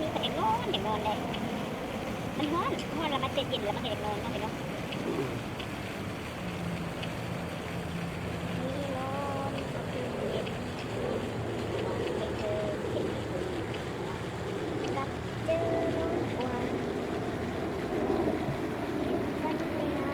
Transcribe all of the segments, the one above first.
มีคนอย่างนอนเลยมันฮ้อนแล้วมันจะเย็นแล้วมันก็อยากนอนต้องไปนอนมีนอนก็คือเย็นนอนไปเจอเห็นคนรักเจอน้องกวางสัญญา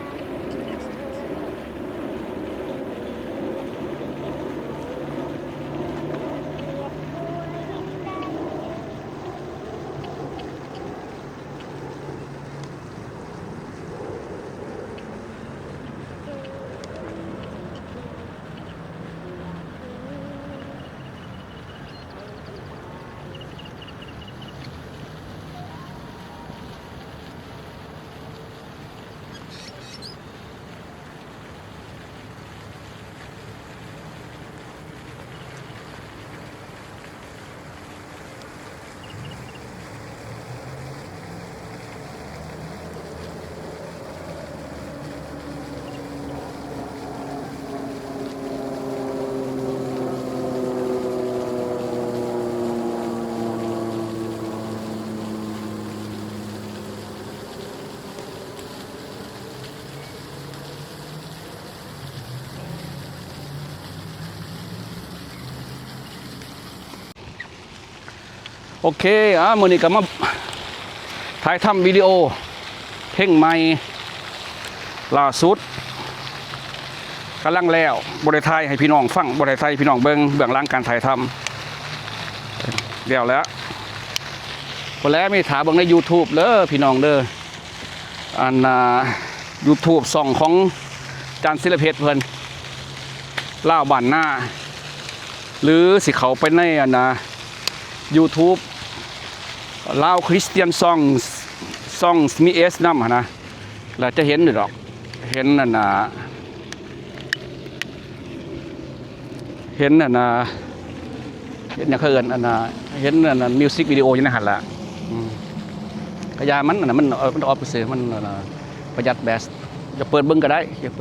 โอเคมื้อนี้ก็มาถ่ายทำวิดีโอเพลงใหม่ล่าสุดกำลังแล้วบ่ได้ถ่ายให้พี่น้องฟังบ่ได้ถ่ายให้พี่น้องเบิ่งเบื้องหลังการถ่ายทำแล้วบ่แล้วมีถาเบิ่งใน YouTube เด้อพี่น้องเด้อYouTube ช่องของจานศิลเพชรเพิ่นลาวบ้านหน้าหรือสิเข้าไปในYouTube ลาวคริสเตียนซองมีเอสนำนะเราจะเห็นอยู่ดอกเห็นเห็นอย่างเขาเอิ้นเห็นมิวสิกวิดีโออยู่ในหันละกระยามันมันออฟไปซื้อมันประหยัดแบสจะเปิดเบิ่งก็ได้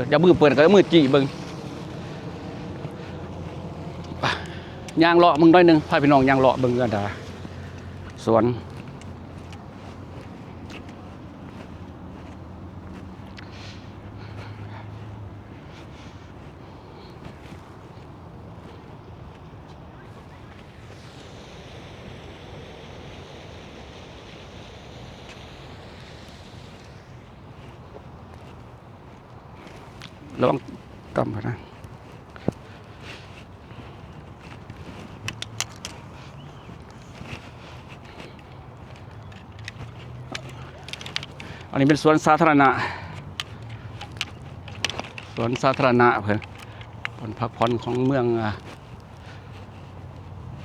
อย่ามือเปิดก็มือจี้เบิ่งย่างเลาะมึงได้นึงพาพี่น้องย่างเลาะเบิ่งกันดาสวนระวังต่ำนะอันนี้เป็นสวนสาธารณะเพื่อนพักผ่อนของเมือง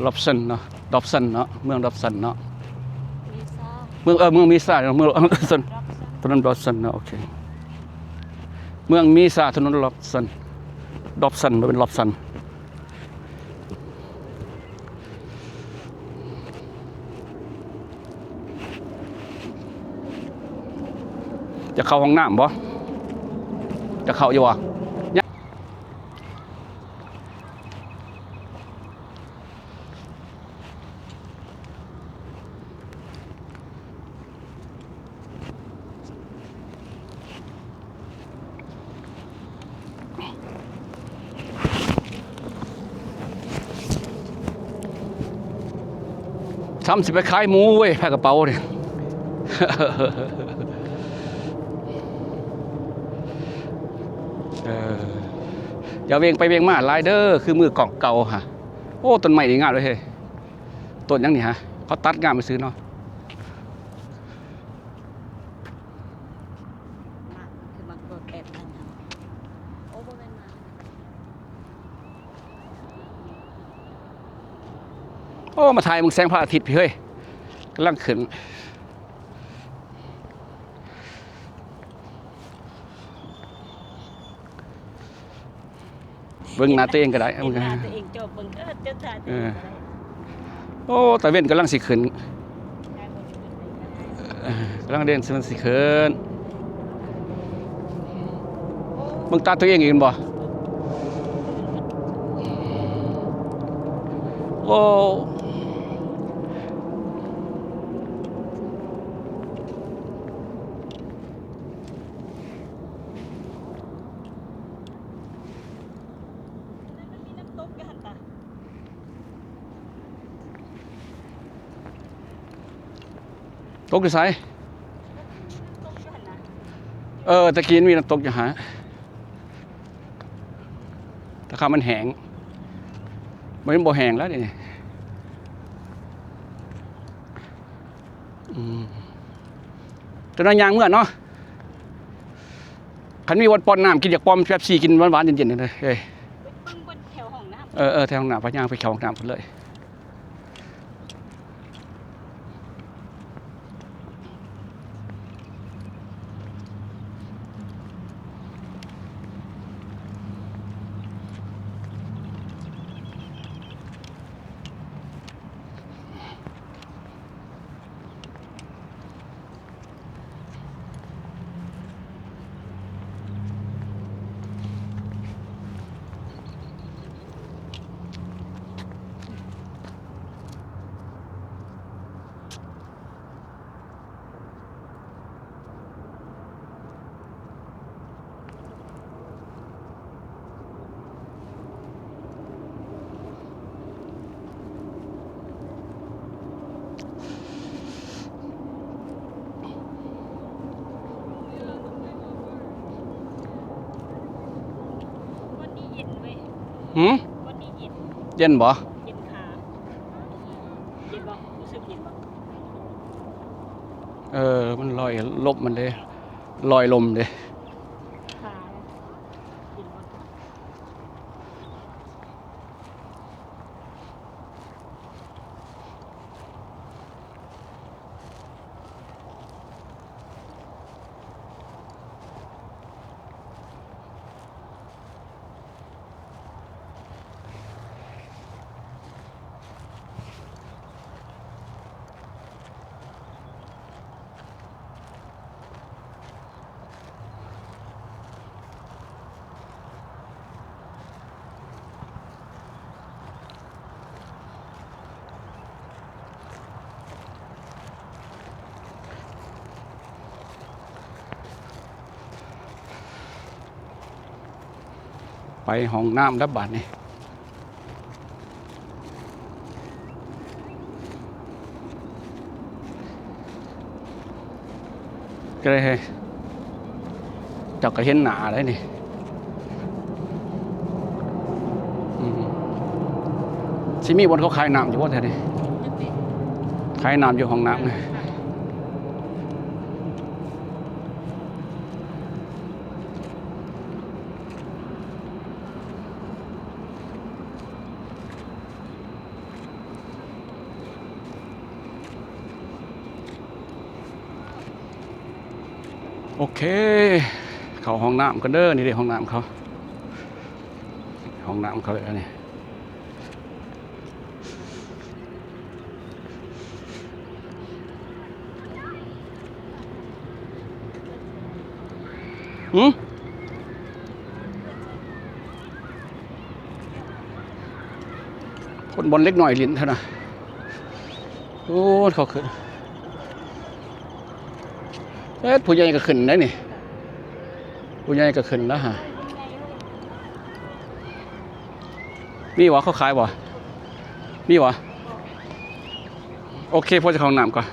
ดอบสันเนาะเมืองดอบสันเนาะเมืองมีซ่าเมืองดอบสันถนนดอบสันเนาะโอเคเมืองมีซ่าถนนดอบสันมันเป็นดอบสันจะเข้าห้องน้ำบ่จะเข้าอยู่วะทำสิไปขายหมูเว้ยแพ็คกระเป๋าเนี่ย อย่าเวงไปเวงมาไลเดอร์คือมือกล่องเก่าฮะโอ้ต้นใหม่ดีงามเลยเฮ้ยต้นยังนี่ฮะเขาตัดงามไปซื้อเนาะโอ้มาถ่ายมึงแสงพระอาทิตย์พี่เฮ้ยกำลังขึ้นเบิ่งหน้าตัวเองก็ได้เบิ่งหน้าตัวเองจบเบิ่งเจ้าตาโอ้ตะเว้นกำลังสิขึ้นกำลังเดินสิขึ้นเบิ่งตาตัวเองอีกบ่โอ้ ตกอยู่ไส ตกอยู่หั่นนะ ตะกี้มีน้ำตกอยู่หาแต่ข้ามันแห้งมันบ่แห้งแล้วนี่จะนั่งยางเมื่อเนาะคันมีวันปอนน้ำกินอยากปอมแป๊บซี่กินหวานๆเย็นๆเลยเฮ้ย เบิ่งบนแถวห้องน้ำ แถวห้องน้ำพะย่างไปแถวห้องน้ำพุ่นเลยวันนี้เย็นเว้ย หืม วันนี้เย็น เย็นบ่ เย็นขาเย็นบ่รู้สึกเย็นบ่ มันลอยลบมันเลยลอยลมเลย ขาเย็นบ่ ไปห้องน้ำดับบาดนี่ก็เลยให้เจ้าก็เห็นหนาเลยนี่สิมีบนเขาขายน้ำอยู่ว่าแถวนี้ขายน้ำอยู่ห้องน้ำนะโอเคเขาห้องน้ำกันเด้อนี่เด็ห้องน้ำเขาห้องน้ำเขาเลยอันนี้คนบนเล็กหน่อยลิ้นเท่านะโอ้เขาขึ้นผู้ใหญ่ก็ขึ้นได้นี่ผู้ใหญ่ก็ขึ้นแล้วฮะนี่วะเขาขายบ่นี่วะโอเคพอจะเข้าห้องน้ำก่อน